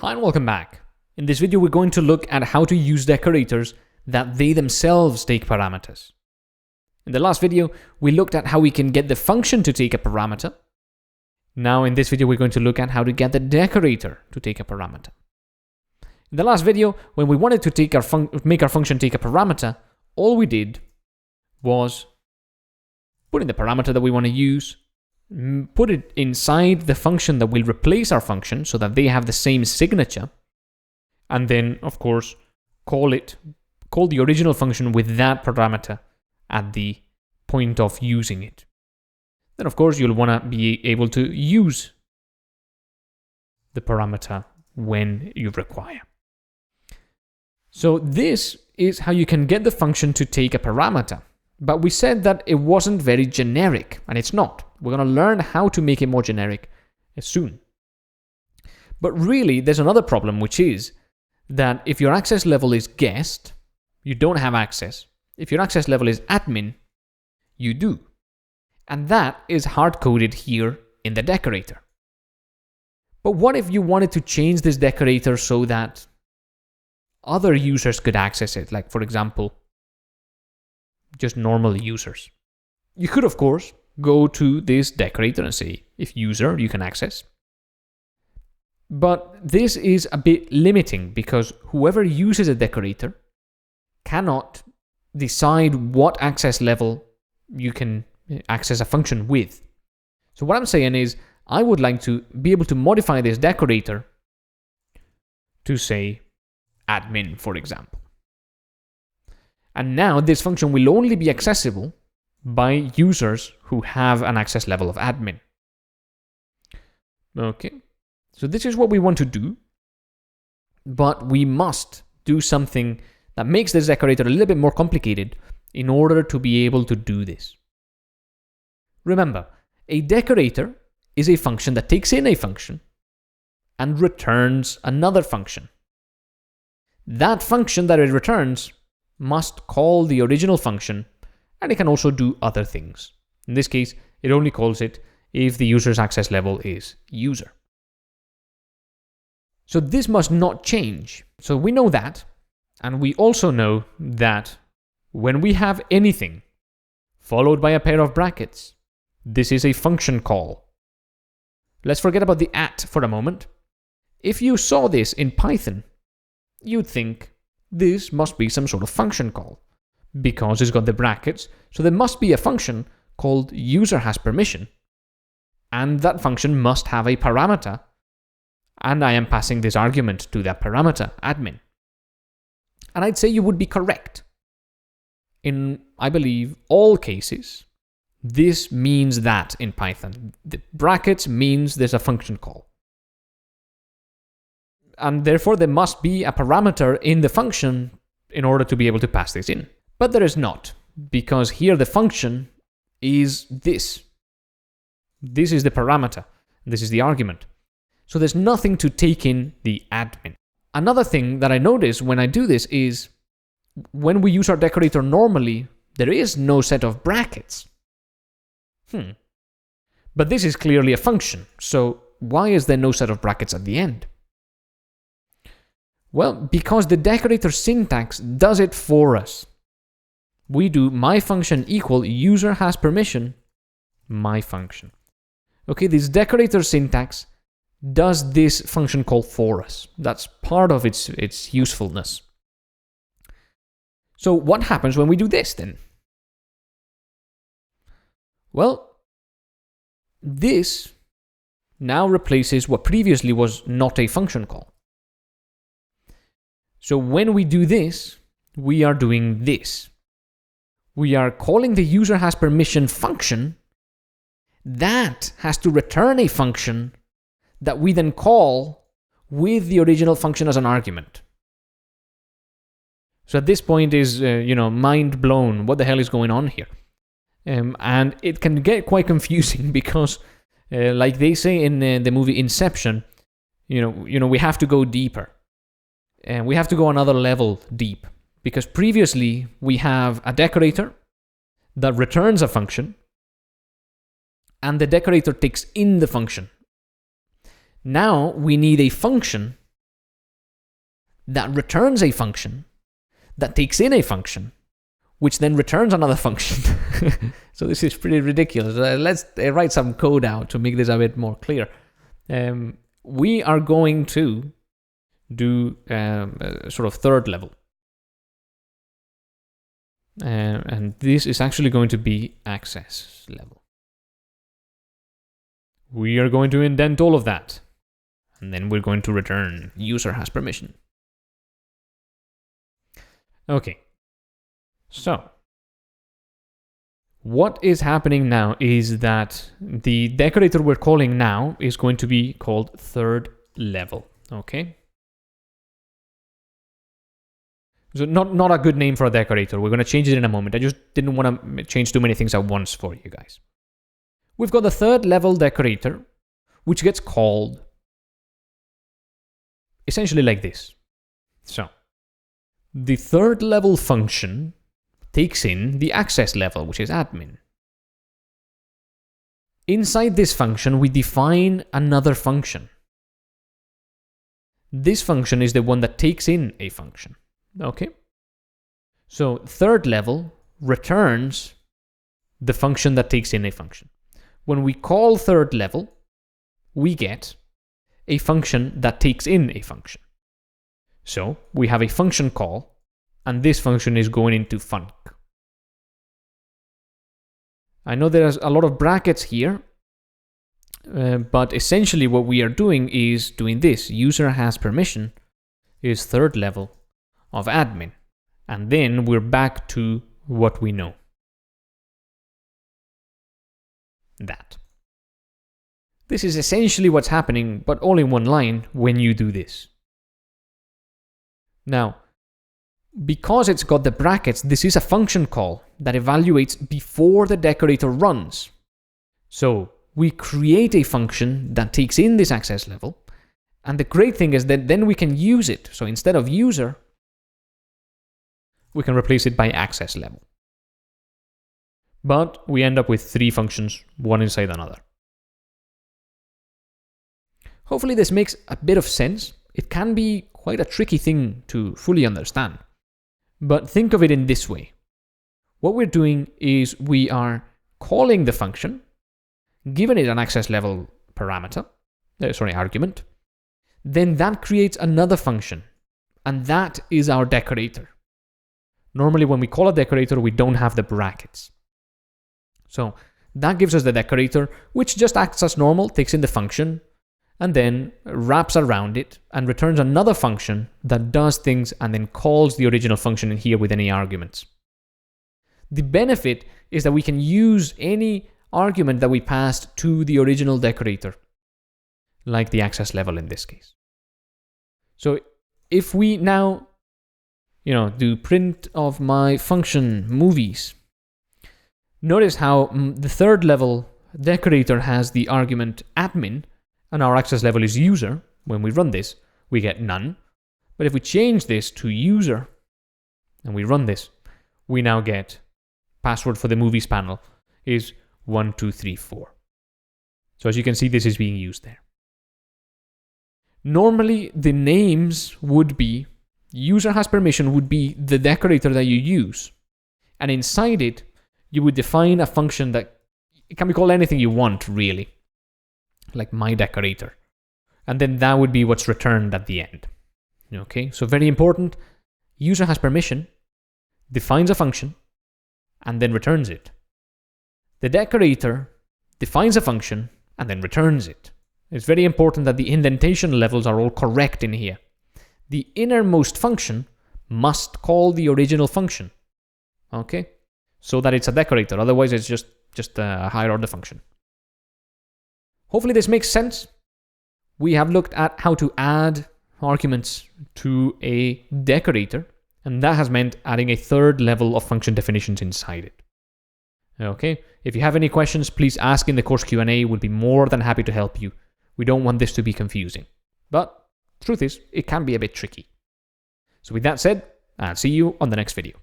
Hi and welcome back. In this video, we're going to look at how to use decorators that they themselves take parameters. In the last video, we looked at how we can get the function to take a parameter. Now in this video, we're going to look at how to get the decorator to take a parameter. In the last video, when we wanted to make our function take a parameter, all we did was put in the parameter that we want to use, put it inside the function that will replace our function so that they have the same signature, and then, of course, call the original function with that parameter at the point of using it. Then, of course, you'll want to be able to use the parameter when you require. So this is how you can get the function to take a parameter. But we said that it wasn't very generic, and it's not. We're going to learn how to make it more generic soon. But really, there's another problem, which is that if your access level is guest, you don't have access. If your access level is admin, you do. And that is hard-coded here in the decorator. But what if you wanted to change this decorator so that other users could access it? Like, for example, just normal users. You could, of course, go to this decorator and say, if user, you can access. But this is a bit limiting because whoever uses a decorator cannot decide what access level you can access a function with. So what I'm saying is, I would like to be able to modify this decorator to say admin, for example. And now this function will only be accessible by users who have an access level of admin. Okay, so this is what we want to do, but we must do something that makes this decorator a little bit more complicated in order to be able to do this. Remember, a decorator is a function that takes in a function and returns another function. That function that it returns must call the original function, and it can also do other things. In this case, it only calls it if the user's access level is user. So this must not change. So we know that, and we also know that when we have anything followed by a pair of brackets, this is a function call. Let's forget about the @ for a moment. If you saw this in Python, you'd think this must be some sort of function call because it's got the brackets, so there must be a function called user has permission, and that function must have a parameter, and I am passing this argument to that parameter, admin. And I'd say you would be correct. In, I believe, all cases, this means that in Python. The brackets means there's a function call. And therefore, there must be a parameter in the function in order to be able to pass this in. But there is not, because here the function is this. This is the parameter. This is the argument. So there's nothing to take in the admin. Another thing that I notice when I do this is when we use our decorator normally, there is no set of brackets. But this is clearly a function, so why is there no set of brackets at the end? Well, because the decorator syntax does it for us. We do my function equal user has permission, my function. Okay, this decorator syntax does this function call for us. That's part of its usefulness. So what happens when we do this then? Well, this now replaces what previously was not a function call. So when we do this, we are doing this. We are calling the user has permission function that has to return a function that we then call with the original function as an argument. So at this point is, mind blown. What the hell is going on here? And it can get quite confusing because, like they say in the movie Inception, we have to go deeper. And we have to go another level deep, because previously we have a decorator that returns a function, and the decorator takes in the function. Now we need a function that returns a function that takes in a function, which then returns another function. So this is pretty ridiculous. Let's write some code out to make this a bit more clear. We are going to do a sort of third level. And this is actually going to be access level. We are going to indent all of that. And then we're going to return user has permission. Okay. So, what is happening now is that the decorator we're calling now is going to be called third level. Okay? So not a good name for a decorator. We're going to change it in a moment. I just didn't want to change too many things at once for you guys. We've got the third level decorator, which gets called essentially like this. So, the third level function takes in the access level, which is admin. Inside this function, we define another function. This function is the one that takes in a function. Okay? So, third level returns the function that takes in a function. When we call third level, we get a function that takes in a function. So, we have a function call, and this function is going into func. I know there's a lot of brackets here, but essentially what we are doing is doing this. User has permission is third level of admin. And then we're back to what we know. That. This is essentially what's happening, but all in one line when you do this. Now, because it's got the brackets, this is a function call that evaluates before the decorator runs. So we create a function that takes in this access level, and the great thing is that then we can use it. So instead of user, we can replace it by access level. But we end up with three functions, one inside another. Hopefully this makes a bit of sense. It can be quite a tricky thing to fully understand. But think of it in this way. What we're doing is we are calling the function, giving it an access level parameter, argument. Then that creates another function, and that is our decorator. Normally when we call a decorator, we don't have the brackets. So that gives us the decorator, which just acts as normal, takes in the function, and then wraps around it and returns another function that does things and then calls the original function in here with any arguments. The benefit is that we can use any argument that we passed to the original decorator, like the access level in this case. So if we now, do print of my function movies, notice how the third level decorator has the argument admin, and our access level is user. When we run this, we get none. But if we change this to user, and we run this, we now get password for the movies panel is 1234. So as you can see, this is being used there. Normally, the names would be, user has permission would be the decorator that you use. And inside it, you would define a function that it can be called anything you want, really. Like my decorator. And then that would be what's returned at the end. Okay, so very important. User has permission, defines a function, and then returns it. The decorator defines a function and then returns it. It's very important that the indentation levels are all correct in here. The innermost function must call the original function. Okay, so that it's a decorator. Otherwise, it's just a higher order function. Hopefully this makes sense. We have looked at how to add arguments to a decorator, and that has meant adding a third level of function definitions inside it. Okay, if you have any questions, please ask in the course Q&A. We'll be more than happy to help you. We don't want this to be confusing. But truth is, it can be a bit tricky. So with that said, I'll see you on the next video.